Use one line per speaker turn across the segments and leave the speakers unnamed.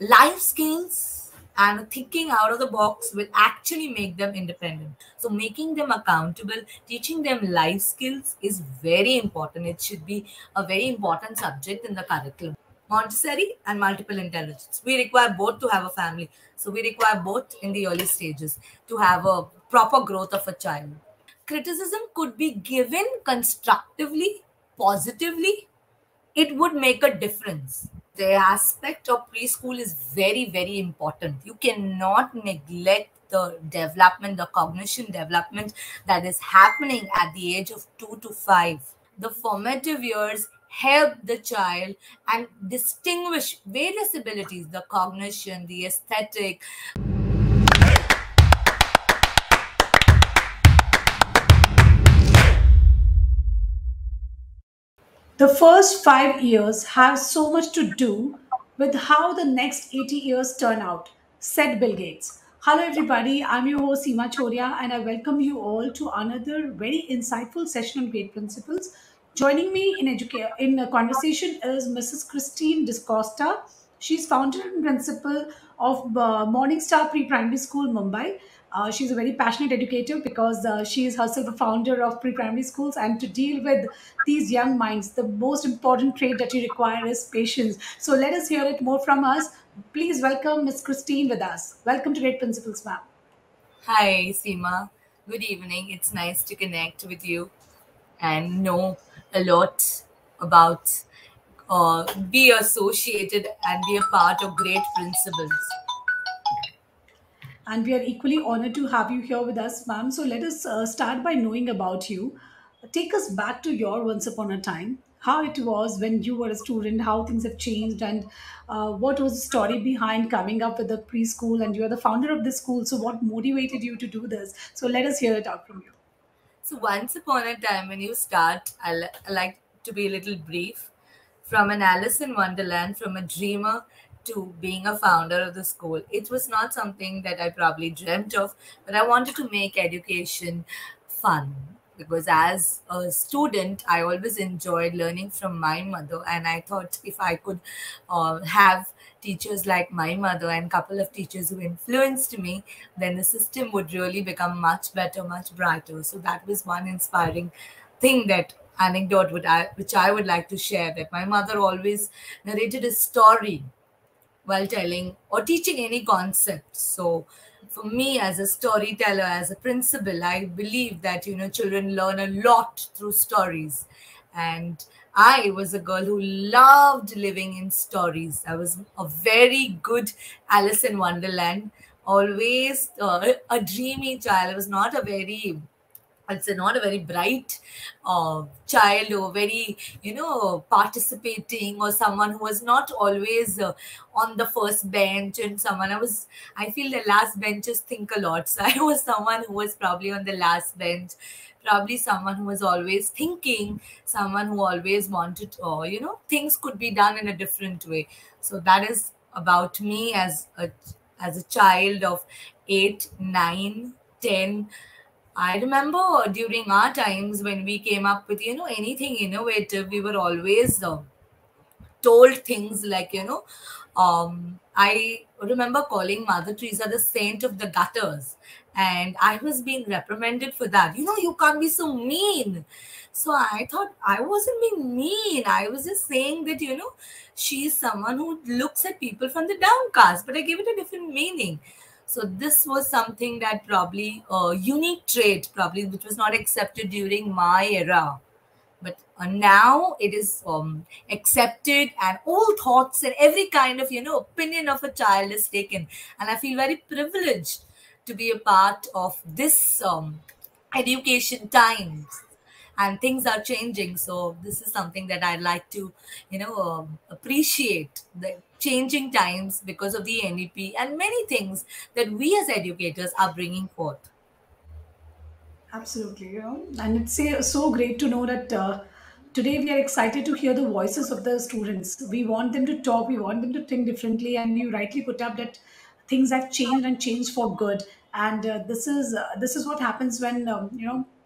life skills and thinking out of the box will actually make them independent. So making them accountable, teaching them life skills is very important. It should be a very important subject in the curriculum. Montessori and multiple intelligence. We require both to have a family. So we require both in the early stages to have a proper growth of a child. Criticism could be given constructively, positively, it would make a difference. The aspect of preschool is very, very important. You cannot neglect the development, the cognition development that is happening at the age of 2 to 5. The formative years help the child and distinguish various abilities, the cognition, the aesthetic.
The first 5 years have so much to do with how the next 80 years turn out, said Bill Gates. Hello, everybody. I'm your host, Seema Chhoriya, and I welcome you all to another very insightful session on great principles. Joining me in a conversation is Mrs. Christine Dcosta. She's founder and principal of Morning Star Pre-Primary School, Mumbai. She's a very passionate educator because she is herself a founder of pre-primary schools. And to deal with these young minds, the most important trait that you require is patience. So let us hear it more from us. Please welcome Miss Christine with us. Welcome to Great Principles, ma'am.
Hi, Seema. Good evening. It's nice to connect with you and know a lot about, be associated and be a part of great principles.
And we are equally honored to have you here with us, ma'am. So let us start by knowing about you. Take us back to your once upon a time, how it was when you were a student, how things have changed, and what was the story behind coming up with the preschool. And you are the founder of this school. So, what motivated you to do this? So, let us hear it out from you.
So, once upon a time, when you start, I like to be a little brief. From an Alice in Wonderland, from a dreamer to being a founder of the school, it was not something that I probably dreamt of, but I wanted to make education fun. Because as a student, I always enjoyed learning from my mother, and I thought if I could have teachers like my mother and couple of teachers who influenced me, then the system would really become much better, much brighter. So that was one inspiring thing, that anecdote which I would like to share, that my mother always narrated a story while telling or teaching any concept. So for me as a storyteller, as a principal, I believe that children learn a lot through stories. And I was a girl who loved living in stories. I was a very good Alice in Wonderland, always a dreamy child. I was not a very, I'd say, not a very bright child, or very, participating, or someone who was not always on the first bench, and I feel the last benches think a lot. So I was someone who was probably on the last bench, probably someone who was always thinking, someone who always wanted, things could be done in a different way. So that is about me as a child of 8, 9, 10. I remember during our times when we came up with, anything innovative, we were always told things like, I remember calling Mother Teresa the saint of the gutters. And I was being reprimanded for that. You can't be so mean. So I thought I wasn't being mean. I was just saying that, she's someone who looks at people from the downcast, but I gave it a different meaning. So this was something that probably a unique trait, probably which was not accepted during my era. But now it is accepted, and all thoughts and every kind of opinion of a child is taken. And I feel very privileged to be a part of this education times, and things are changing. So this is something that I'd like to appreciate the changing times because of the NEP and many things that we as educators are bringing forth.
Absolutely, and it's so great to know that today we are excited to hear the voices of the students. We want them to talk, we want them to think differently, and you rightly put up that things have changed and changed for good. And this is what happens when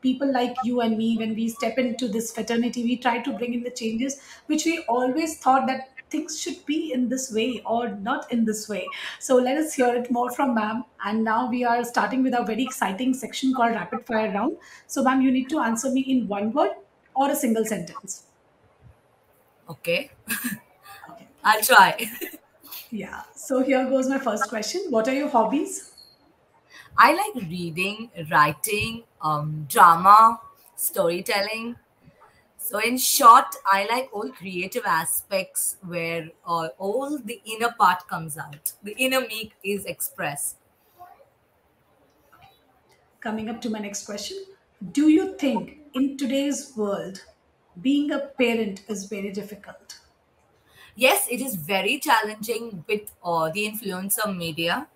people like you and me, when we step into this fraternity, we try to bring in the changes which we always thought that things should be in this way or not in this way. So let us hear it more from ma'am. And now we are starting with a very exciting section called rapid fire round. So ma'am, you need to answer me in one word or a single sentence.
Okay,
Okay.
I'll try.
Yeah. So here goes my first question. What are your hobbies?
I like reading, writing, drama, storytelling. So, in short, I like all creative aspects where all the inner part comes out. The inner me is expressed.
Coming up to my next question. Do you think in today's world, being a parent is very difficult?
Yes, it is very challenging with the influence of media.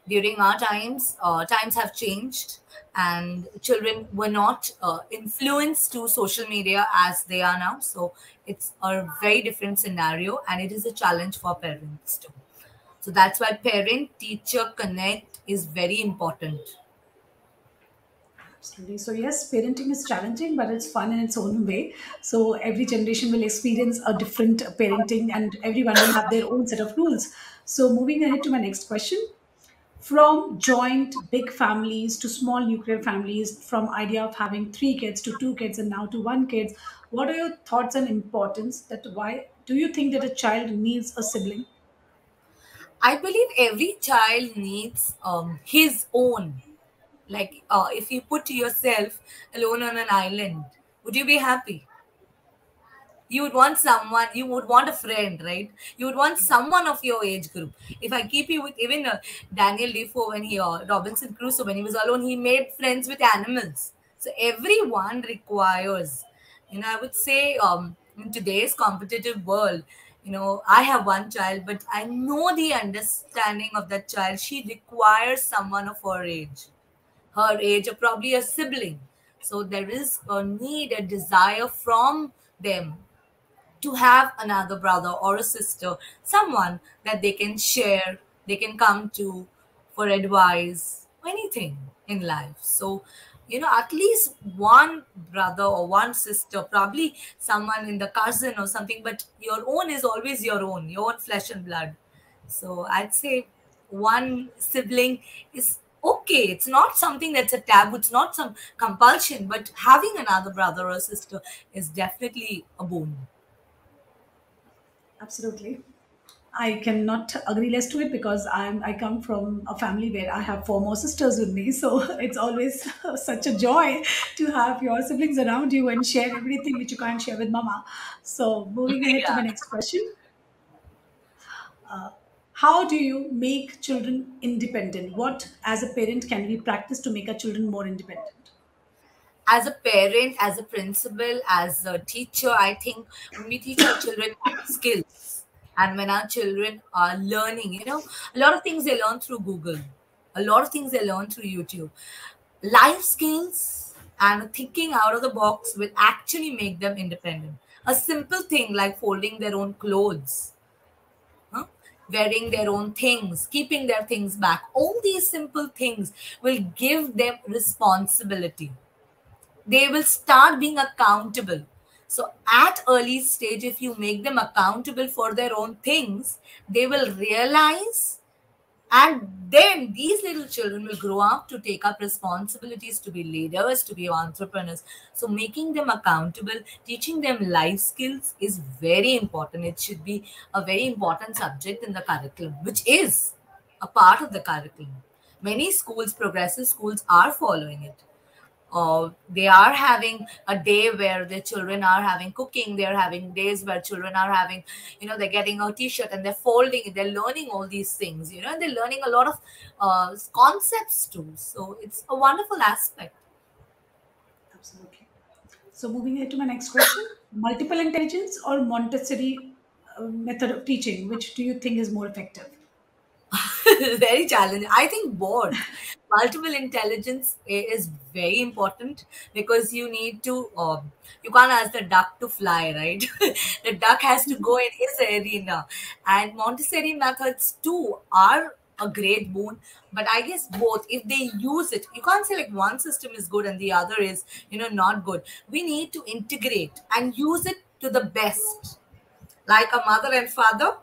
During our times, times have changed, and children were not influenced to social media as they are now. So it's a very different scenario, and it is a challenge for parents too. So that's why parent teacher connect is very important.
Absolutely. So, yes, parenting is challenging, but it's fun in its own way. So, every generation will experience a different parenting, and everyone will have their own set of rules. So, moving ahead to my next question. From joint big families to small nuclear families, from idea of having three kids to two kids and now to one kids, what are your thoughts and importance that why do you think that a child needs a sibling?
I believe every child needs his own. Like, if you put yourself alone on an island, would you be happy? You would want someone, you would want a friend, right? You would want someone of your age group. If I keep you with even Daniel Defoe, when he Robinson Crusoe, when he was alone, he made friends with animals. So everyone requires, I would say, in today's competitive world, I have one child, but I know the understanding of that child. She requires someone of her age, or probably a sibling. So there is a need, a desire from them to have another brother or a sister, someone that they can share, they can come to for advice, anything in life. So, at least one brother or one sister, probably someone in the cousin or something, but your own is always your own flesh and blood. So, I'd say one sibling is okay. It's not something that's a taboo, it's not some compulsion, but having another brother or sister is definitely a boon.
Absolutely. I cannot agree less to it because I come from a family where I have four more sisters with me. So it's always such a joy to have your siblings around you and share everything which you can't share with mama. So moving ahead to my
Yeah.
next question. How do you make children independent? What as a parent can we practice to make our children more independent?
As a parent, as a principal, as a teacher, I think when we teach our children skills, and when our children are learning, a lot of things they learn through Google, a lot of things they learn through YouTube. Life skills and thinking out of the box will actually make them independent. A simple thing like folding their own clothes, huh? Wearing their own things, keeping their things back, all these simple things will give them responsibility. They will start being accountable. So at early stage, if you make them accountable for their own things, they will realize, and then these little children will grow up to take up responsibilities, to be leaders, to be entrepreneurs. So making them accountable, teaching them life skills is very important. It should be a very important subject in the curriculum, which is a part of the curriculum. Many schools, progressive schools, are following it. They are having a day where the children are having cooking. They're having days where children are having, they're getting a t-shirt and they're folding it. They're learning all these things, and they're learning a lot of concepts too. So it's a wonderful aspect.
Absolutely. So moving ahead to my next question. Multiple intelligence or Montessori method of teaching, which do you think is more effective?
Very challenging. I think both. Multiple intelligence is very important because you need to, you can't ask the duck to fly, right? The duck has to go in his arena. And Montessori methods too are a great boon. But I guess both, if they use it, you can't say like one system is good and the other is, not good. We need to integrate and use it to the best. like a mother and father,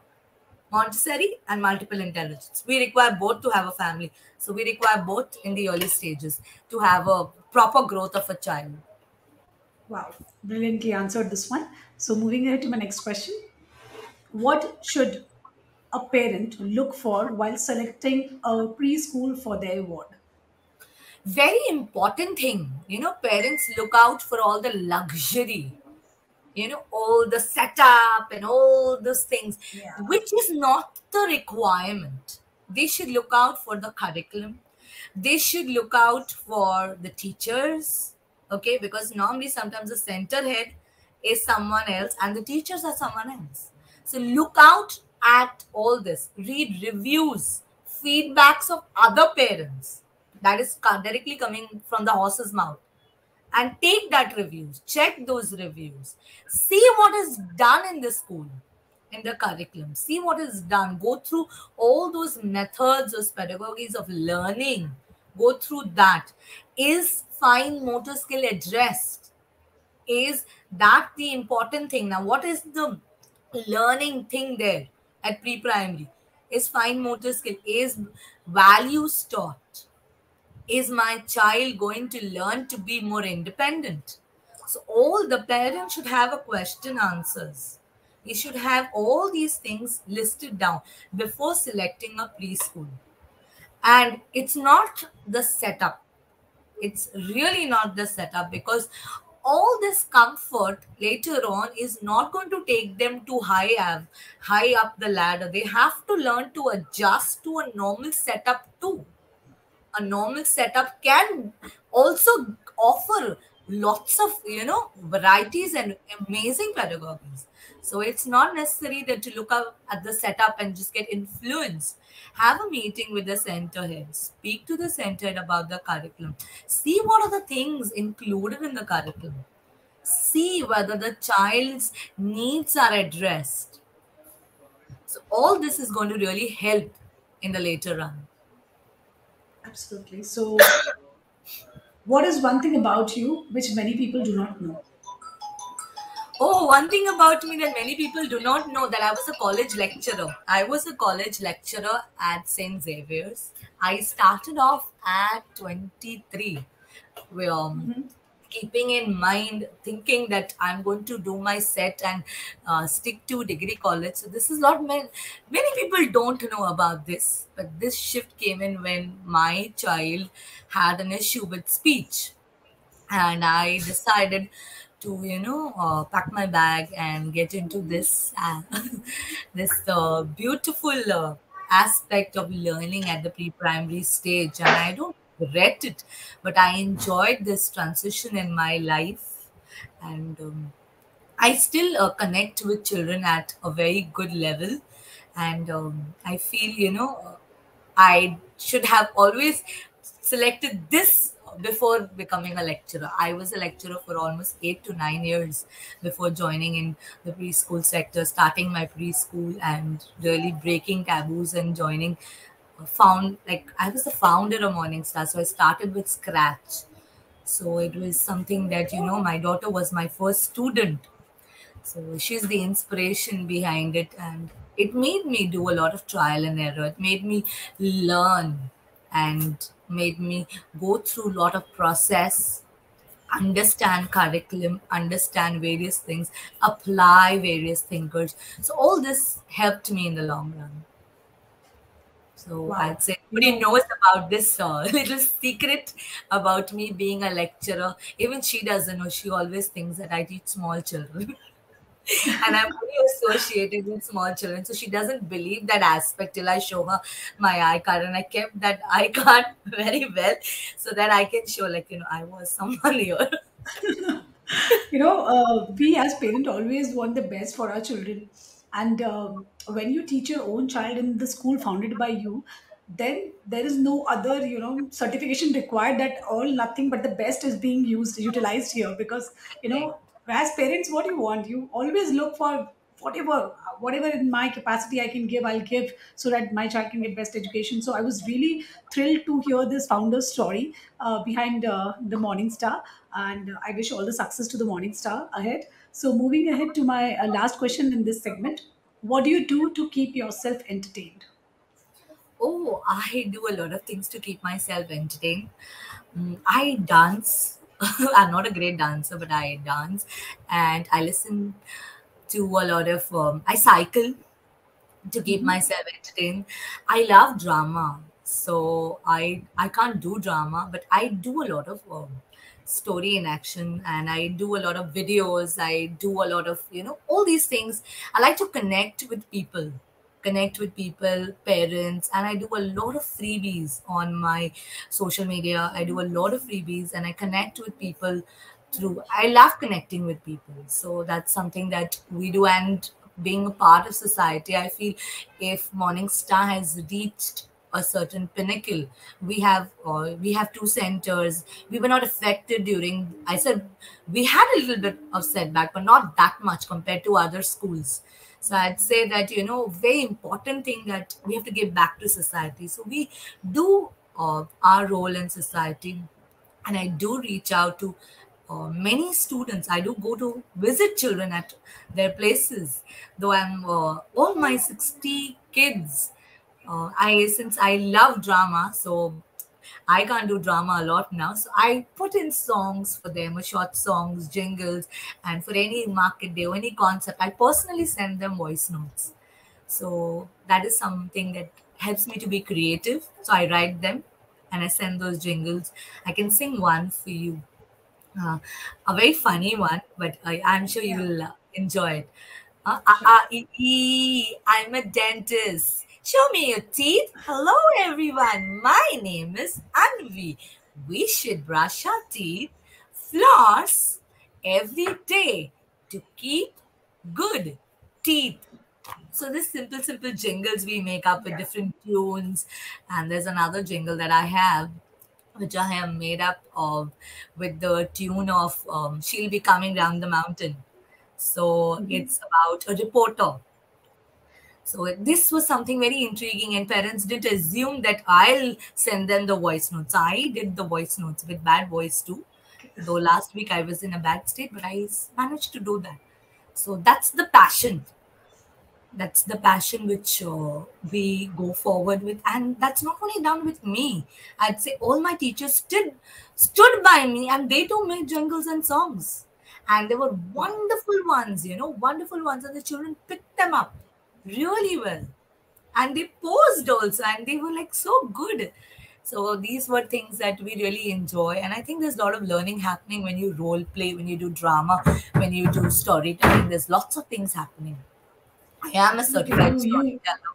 Montessori, and multiple intelligence. We require both to have a family. So we require both in the early stages to have a proper growth of a child.
Wow, brilliantly answered this one. So, moving ahead to my next question. What should a parent look for while selecting a preschool for their ward?
Very important thing. Parents look out for all the luxury, all the setup and all those things,
Yeah,
which is not the requirement. They should look out for the curriculum. They should look out for the teachers, okay? Because normally sometimes the center head is someone else and the teachers are someone else. So look out at all this. Read reviews, feedbacks of other parents. That is directly coming from the horse's mouth, and take that reviews, check those reviews, see what is done in the school, in the curriculum, see what is done, go through all those methods, those pedagogies of learning, go through that. Is fine motor skill addressed? Is that the important thing? Now what is the learning thing there at pre-primary? Is fine motor skill, is values taught? Is my child going to learn to be more independent? So all the parents should have a question answers. You should have all these things listed down before selecting a preschool. And it's not the setup. It's really not the setup, because all this comfort later on is not going to take them to high up the ladder. They have to learn to adjust to a normal setup too. A normal setup can also offer lots of varieties and amazing pedagogies. So it's not necessary that you look up at the setup and just get influenced. Have a meeting with the center head, speak to the center head about the curriculum, see what are the things included in the curriculum, see whether the child's needs are addressed. So all this is going to really help in the later run.
absolutely. So, what is one thing about you which many people do not know?
Oh, one thing about me that many people do not know, that I was a college lecturer. I was a college lecturer at St. Xavier's. I started off at 23. Um, Keeping in mind, thinking that I'm going to do my set and stick to degree college. So this is not many people don't know about this, but this shift came in when my child had an issue with speech, and I decided to pack my bag and get into this this beautiful aspect of learning at the pre-primary stage, and I don't regret it, but I enjoyed this transition in my life. And I still connect with children at a very good level, and I feel I should have always selected this before becoming a lecturer. I was a lecturer for almost 8 to 9 years before joining in the preschool sector, starting my preschool and really breaking taboos and joining. Found like I was the founder of Morning Star, so I started with scratch. So it was something that my daughter was my first student, so she's the inspiration behind it, and it made me do a lot of trial and error. It made me learn and made me go through a lot of process, understand curriculum, understand various things, apply various thinkers. So all this helped me in the long run. So
Wow.
I'd say
You
nobody
know,
knows about this little secret about me being a lecturer. Even she doesn't know. She always thinks that I teach small children. And I'm only associated with small children. So she doesn't believe that aspect till I show her my eye card. And I kept that eye card very well so that I can show, like, I was someone here.
we as parents always want the best for our children, and when you teach your own child in the school founded by you, then there is no other certification required, that all nothing but the best is being utilized here, because
Correct.
as parents, what you want, you always look for whatever in my capacity I can give, I'll give, so that my child can get best education. So I was really thrilled to hear this founder's story behind the Morning Star, and I wish all the success to the Morning Star ahead. So, moving ahead to my last question in this segment, what do you do to keep yourself entertained?
Oh, I do a lot of things to keep myself entertained. I dance. I'm not a great dancer, but I dance, and I listen to a lot of. I cycle to keep
Hmm.
myself entertained. I love drama, so I can't do drama, but I do a lot of story in action, and I do a lot of videos. I do a lot of all these things. I like to connect with people, parents, and I do a lot of freebies on my social media. I do a lot of freebies, and I connect with people through. I love connecting with people, so that's something that we do. And being a part of society, I feel if Morning Star has reached a certain pinnacle, we have two centers. We were not affected during. I said we had a little bit of setback, but not that much compared to other schools. So I'd say that very important thing that we have to give back to society. So we do our role in society, and I do reach out to many students. I do go to visit children at their places. Though I'm all my 60 kids. I since I love drama, so I can't do drama a lot now. So I put in songs for them, short songs, jingles, and for any market day or any concept, I personally send them voice notes. So that is something that helps me to be creative. So I write them and I send those jingles. I can sing one for you, uh, a very funny one, but I'm sure you
Yeah,
will enjoy it.
sure.
I'm a dentist. Show me your teeth. Hello, everyone. My name is Anvi. We should brush our teeth, floss every day to keep good teeth. So this simple jingles we make up with
Yeah.
different tunes, and there's another jingle that I have, which I have made up of with the tune of "She'll Be Coming Down the Mountain." So
Mhm.
it's about a reporter. So this was something very intriguing, and parents didn't assume that I'll send them the voice notes. I did the voice notes with bad voice too. Though last week I was in a bad state, but managed to do that. So that's the passion which we go forward with, and that's not only done with me. I'd say all my teachers stood by me, and they too made jingles and songs, and they were
Wow.
wonderful ones, and the children picked them up really well, and they posed also, and they were like so good. So these were things that we really enjoy, and I think there's a lot of learning happening when you role play, when you do drama, when you do storytelling. There's lots of things happening. I am a
Okay,
certified storyteller.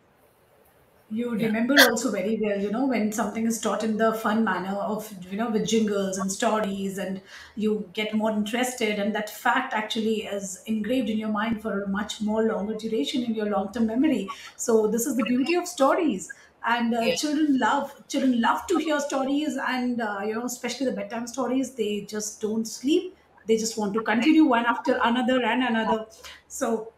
you
Yeah.
remember also very well, when something is taught in the fun manner of, with jingles and stories, and you get more interested, and that fact actually is engraved in your mind for a much more longer duration in your long-term memory. So this is the beauty of stories. And
Yeah.
children love to hear stories, and especially the bedtime stories. They just don't sleep. They just want to continue one after another and another. So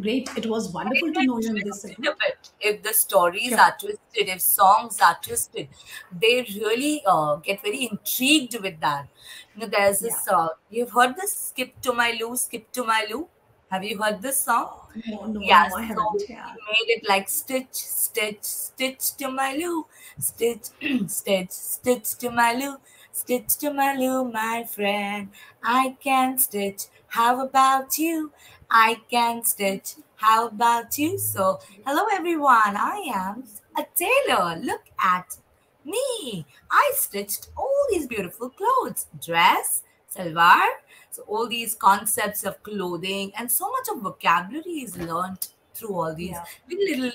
great. It was
They
wonderful to
get
know you in this
twisted a
segment.
bit. If the stories
Sure.
are twisted, if songs are twisted, they really get very intrigued with that. There's
Yeah.
this, you've heard this Skip to My Lou, Skip to My Lou? Have you heard this song?
No, no,
Yeah,
no, I
so
haven't.
he
Yeah.
made it like stitch, stitch, stitch to my loo, stitch, stitch, stitch to my loo, stitch to my loo, my friend. I can stitch. How about you? I can stitch. How about you? So, hello everyone. I am a tailor. Look at me. I stitched all these beautiful clothes, dress, salwar. So all these concepts of clothing and so much of vocabulary is learned through all these
Yeah.
little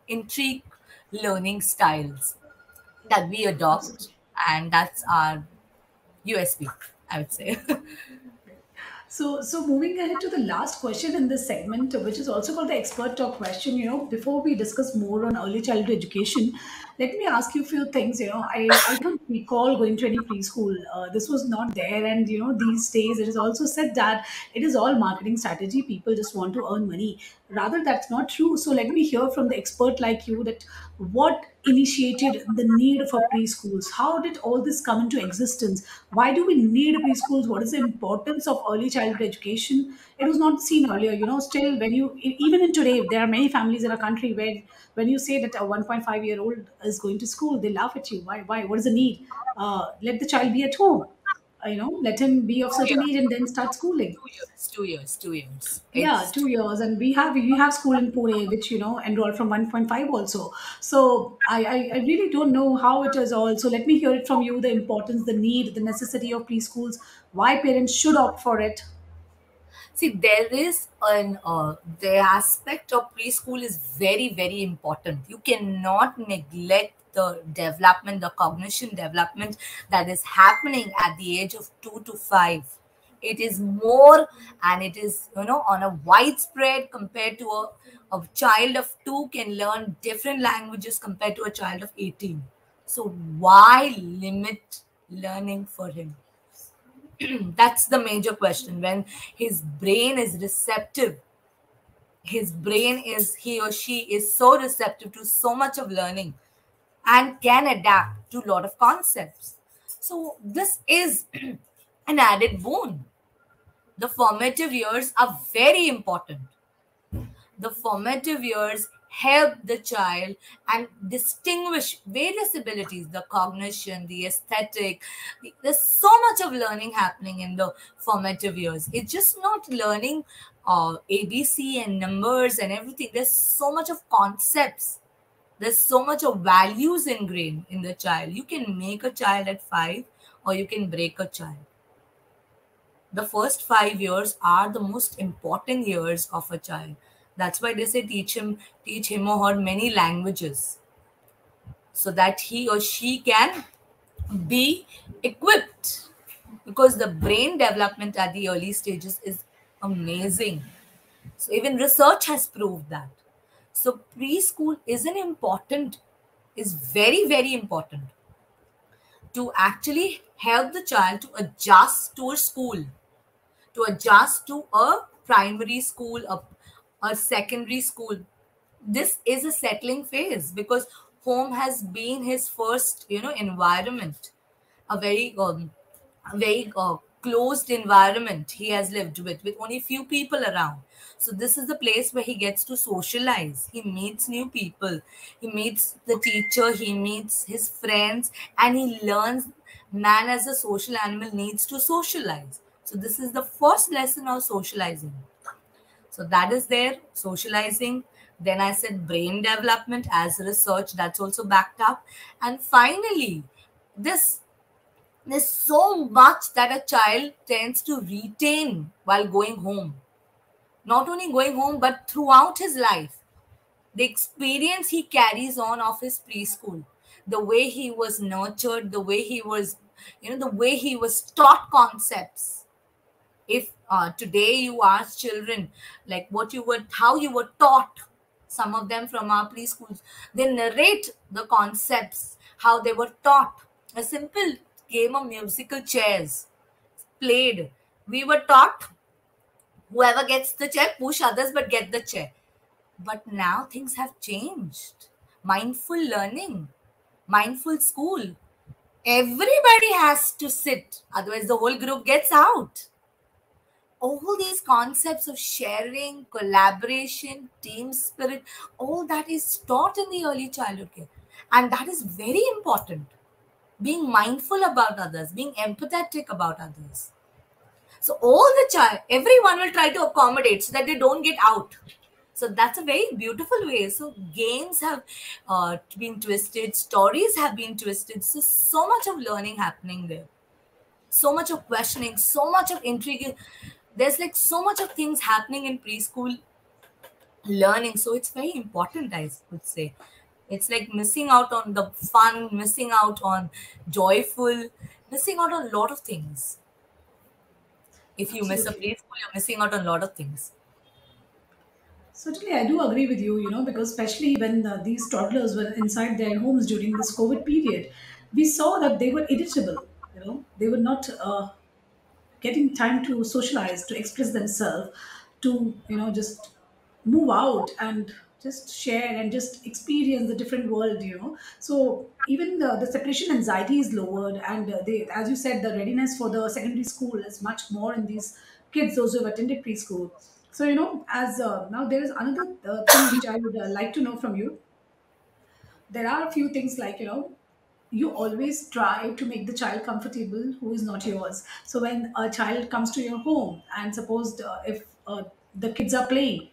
intrigue learning styles that we adopt,
Absolutely.
and that's our USP, I would say.
So moving ahead to the last question in this segment, which is also called the expert talk question. Before we discuss more on early childhood education, let me ask you a few things. I can't recall going to any preschool. This was not there, and these days it is also said that it is all marketing strategy. People just want to earn money. rather that's not true. So let me hear from the expert like you that what initiated the need for preschools? How did all this come into existence? Why do we need preschools? What is the importance of early childhood education? It was not seen earlier, still when even in today, there are many families in our country where when you say that a 1.5-year-old is going to school, they laugh at you. Why? What is the need? Let the child be at home. Let him be of certain age and then start schooling.
2 years, 2 years, 2 years.
Yeah,
It's
2 years, and we have school in Pune, which enroll from 1.5 also. So I really don't know how it is all. So let me hear it from you: the importance, the need, the necessity of preschools, why parents should opt for it.
See, there is an the aspect of preschool is very, very important. You cannot neglect the development, the cognition development that is happening at the age of 2 to 5. It is more, and it is on a widespread compared to a child of 2 can learn different languages compared to a child of 18. So why limit learning for him? That's the major question. When his brain is receptive, his brain is, he or she is so receptive to so much of learning and can adapt to a lot of concepts. So this is an added boon. The formative years are very important. The formative years help the child and distinguish various abilities, the cognition, the aesthetic. There's so much of learning happening in the formative years. It's just not learning ABC and numbers and everything. There's so much of concepts. There's so much of values ingrained in the child. You can make a child at 5 or you can break a child. The first 5 years are the most important years of a child. That's why they say teach him or her many languages so that he or she can be equipped. Because the brain development at the early stages is amazing. So even research has proved that. So preschool is an important, is very, very important to actually help the child to adjust to a school, to adjust to a primary school, a secondary school. This is a settling phase because home has been his first, environment, a very closed environment he has lived with only few people around. So this is the place where he gets to socialize. He meets new people. He meets the teacher. He meets his friends, and he learns man as a social animal needs to socialize. So this is the first lesson of socializing. So that is there, socializing. Then I said brain development as research, that's also backed up. And finally, this there's so much that a child tends to retain while going home. Not only going home, but throughout his life. The experience he carries on of his preschool, the way he was nurtured, the way he was, the way he was taught concepts. If today you ask children like what you were, how you were taught, some of them from our preschools, they narrate the concepts, how they were taught. A simple game of musical chairs played. We were taught whoever gets the chair, push others, but get the chair. But now things have changed. Mindful learning, mindful school. Everybody has to sit, otherwise, the whole group gets out. All these concepts of sharing, collaboration, team spirit, all that is taught in the early childhood care. And that is very important. Being mindful about others, being empathetic about others. So all the child, everyone will try to accommodate so that they don't get out. So that's a very beautiful way. So games have been twisted, stories have been twisted. So much of learning happening there. So much of questioning, so much of intrigue. There's like so much of things happening in preschool learning. So it's very important, I would say. It's like missing out on the fun, missing out on joyful, missing out on a lot of things. If you miss a
Absolutely.
preschool, you're missing out on a lot of things.
Certainly, I do agree with you, because especially when these toddlers were inside their homes during this COVID period, we saw that they were irritable. They were not getting time to socialize, to express themselves, to just move out and just share and just experience the different world, so even the separation anxiety is lowered, and they, as you said, the readiness for the secondary school is much more in these kids, those who have attended preschool. So as now there is another thing which I would like to know from you. There are a few things like, you always try to make the child comfortable who is not yours. So when a child comes to your home, and suppose if the kids are playing,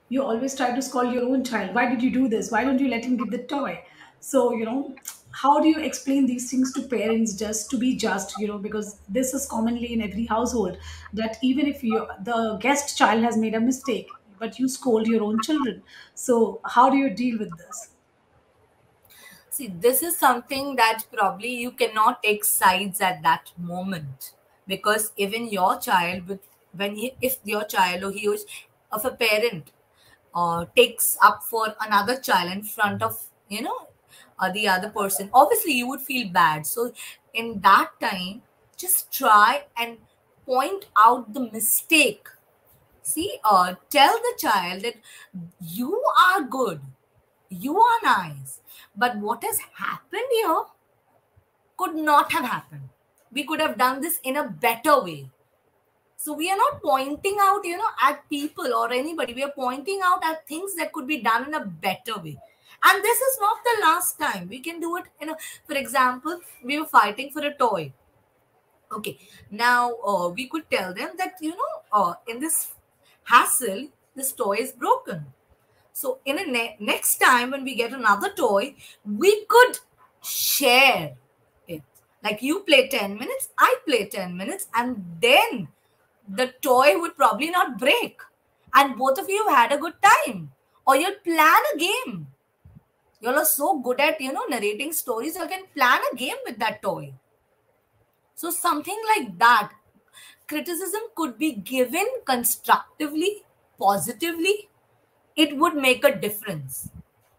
you always try to scold your own child, why did you do this, why don't you let him get the toy? So how do you explain these things to parents, just to be just, because this is commonly in every household, that even if the guest child has made a mistake, but you scold your own children. So how do you deal with this?
See, this is something that probably you cannot take sides at that moment, because even your child, if your child or he is of a parent takes up for another child in front of the other person, obviously you would feel bad. So in that time, just try and point out the mistake. See, tell the child that you are good, you are nice, but what has happened here could not have happened. We could have done this in a better way. So we are not pointing out, at people or anybody. We are pointing out at things that could be done in a better way. And this is not the last time. We can do it, for example, we were fighting for a toy. Okay. Now, we could tell them that, in this hassle, this toy is broken. So in a next time when we get another toy, we could share it. Like you play 10 minutes, I play 10 minutes, and then the toy would probably not break. And both of you have had a good time. Or you'll plan a game. You all are so good at, narrating stories, you can plan a game with that toy. So something like that. Criticism could be given constructively, positively. It would make a difference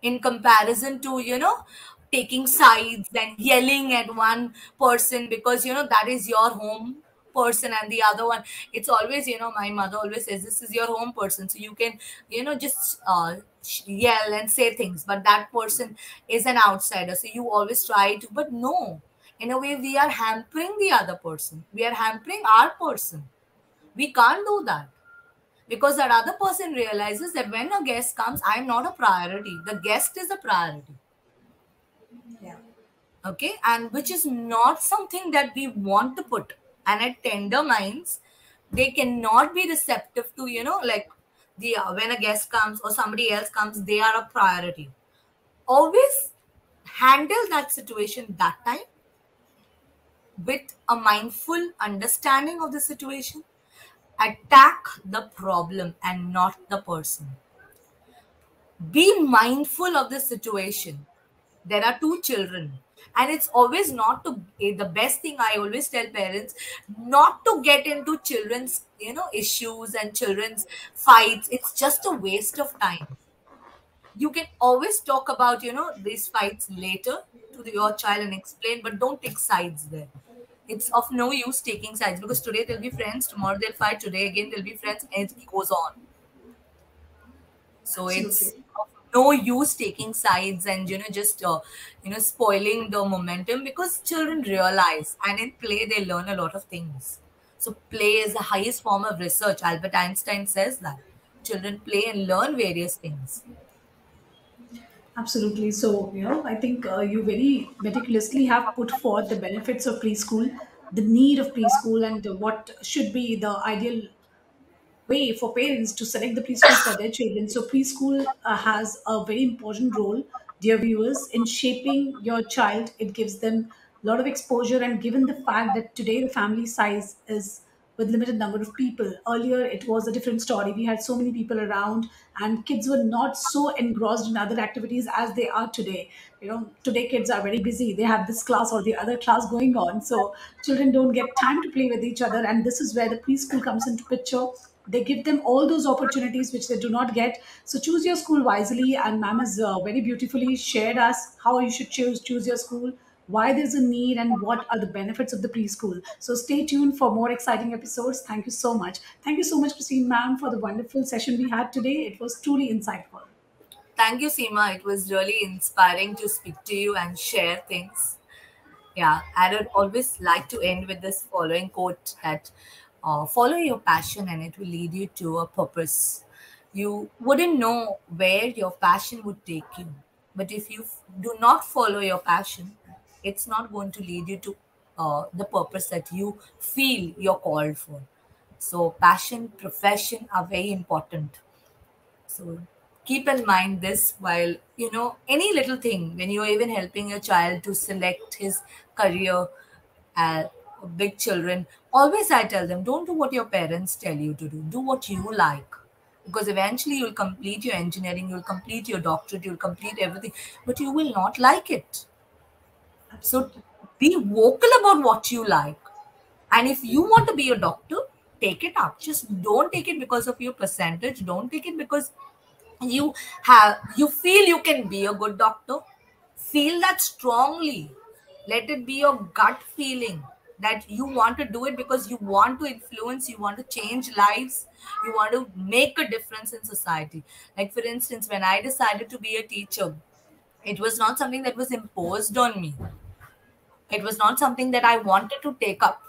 in comparison to taking sides and yelling at one person, because that is your home person, and the other one, it's always, my mother always says, this is your home person, so you can just yell and say things, but that person is an outsider, so you always try to, but no, in a way we are hampering the other person, we are hampering our person. We can't do that, because that other person realizes that when a guest comes, I'm not a priority, the guest is a priority.
Yeah.
Okay, and which is not something that we want to put. And at tender minds, they cannot be receptive to, like, the when a guest comes or somebody else comes, they are a priority. Always handle that situation that time with a mindful understanding of the situation. Attack the problem and not the person. Be mindful of the situation. There are two children, and it's always not to, the best thing I always tell parents, not to get into children's issues and children's fights. It's just a waste of time. You can always talk about these fights later to your child and explain, but don't take sides there. It's of no use taking sides, because today they'll be friends, tomorrow they'll fight, today again they'll be friends, and it goes on. So it's
Absolutely.
of no use taking sides and just spoiling the momentum, because children realize, and in play they learn a lot of things. So play is the highest form of research. Albert Einstein says that children play and learn various things.
Absolutely. So, I think you very meticulously have put forth the benefits of preschool, the need of preschool, and what should be the ideal way for parents to select the preschool for their children. So, preschool has a very important role, dear viewers, in shaping your child. It gives them a lot of exposure, and given the fact that today the family size is with limited number of people. Earlier, it was a different story. We had so many people around, and kids were not so engrossed in other activities as they are today. Today kids are very busy. They have this class or the other class going on, so children don't get time to play with each other. And this is where the preschool comes into picture. They give them all those opportunities which they do not get. So choose your school wisely. And ma'am has very beautifully shared us how you should choose your school, why there's a need, and what are the benefits of the preschool. So stay tuned for more exciting episodes. Thank you so much. Thank you so much, Christine ma'am, for the wonderful session we had today. It was truly insightful.
Thank you, Seema. It was really inspiring to speak to you and share things. Yeah, I would always like to end with this following quote that follow your passion and it will lead you to a purpose. You wouldn't know where your passion would take you, but if you do not follow your passion, it's not going to lead you to the purpose that you feel you're called for. So, passion, profession are very important. So keep in mind this while, any little thing, when you're even helping your child to select his career, uh, big children, always I tell them, don't do what your parents tell you to do. Do what you like. Because eventually you'll complete your engineering, you'll complete your doctorate, you'll complete everything, but you will not like it. So
Absolutely.
be vocal about what you like. And if you want to be a doctor, take it up. Just don't take it because of your percentage. Don't take it because you feel you can be a good doctor. Feel that strongly. Let it be your gut feeling that you want to do it because you want to influence, you want to change lives, you want to make a difference in society. Like, for instance, when I decided to be a teacher, it was not something that was imposed on me. It was not something that I wanted to take up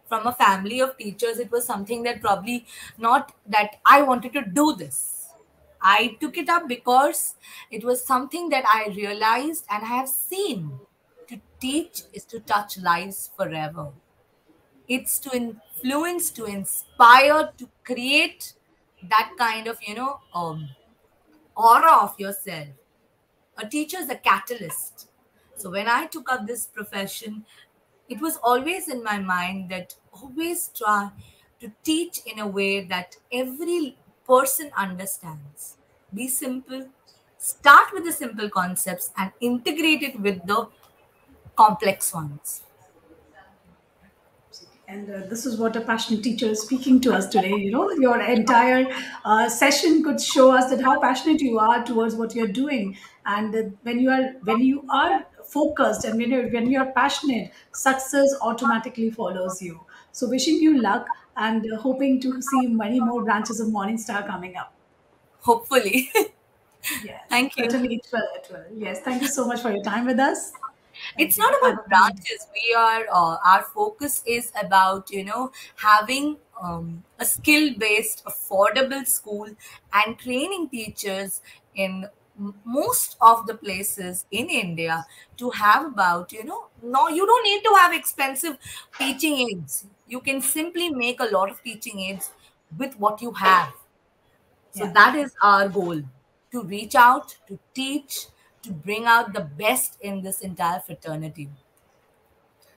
from a family of teachers. It was something that probably not that I wanted to do this. I took it up because it was something that I realized and I have seen. To teach is to touch lives forever. It's to influence, to inspire, to create that kind of, aura of yourself. A teacher is a catalyst. So when I took up this profession, it was always in my mind that always try to teach in a way that every person understands. Be simple, start with the simple concepts and integrate it with the complex ones.
And this is what a passionate teacher is speaking to us today. You know, your entire session could show us that how passionate you are towards what you're doing. And when you are focused, and when you are passionate, success automatically follows you. So wishing you luck, and hoping to see many more branches of Morningstar coming up.
Hopefully.
Yes,
Thank you.
certainly it will. It will. Yes, thank you so much for your time with us. Thank
It's
you.
not
Have
about
a good day.
branches. We are our focus is about having a skill based affordable school and training teachers in most of the places in India to have about no, you don't need to have expensive teaching aids. You can simply make a lot of teaching aids with what you have. So
Yeah.
that is our goal, to reach out, to teach, to bring out the best in this entire fraternity.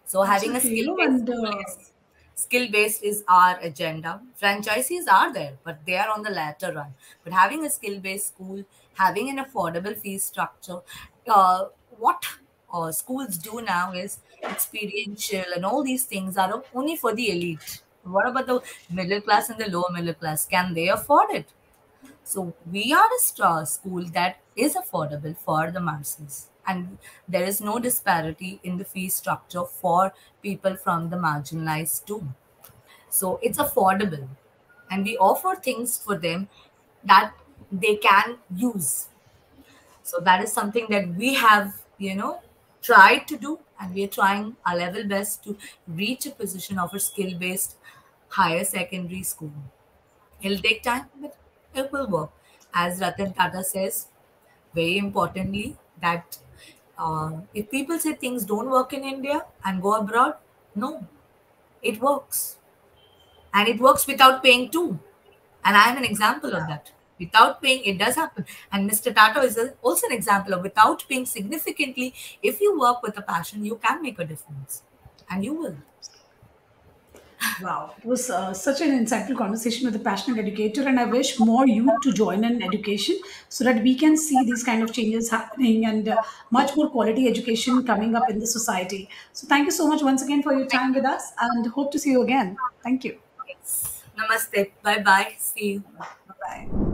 So having a
Absolutely, you know,
skill-based
and
school is skill-based is our agenda. Franchisees are there, but they are on the latter run. But having a skill-based school, having an affordable fee structure, what schools do now is experiential, and all these things are only for the elite. What about the middle class and the lower middle class? Can they afford it? So we are a school that is affordable for the masses, and there is no disparity in the fee structure for people from the marginalized too. So it's affordable, and we offer things for them that they can use. So that is something that we have, tried to do, and we are trying our level best to reach a position of a skill-based higher secondary school. It'll take time, but it will work. As Ratan Tata says, very importantly, that if people say things don't work in India and go abroad, no, it works. And it works without paying too. And I am an example of that. Without paying, it does happen. And Mr. Tata is also an example of without paying significantly, if you work with a passion, you can make a difference. And you will.
wow, it was such an insightful conversation with a passionate educator, and I wish more youth to join in education so that we can see these kind of changes happening, and much more quality education coming up in the society. So, thank you so much once again for your
Thank
time with
you.
us, and hope to see you again. Thank you.
Yes. Namaste. Bye bye. See you.
Bye bye.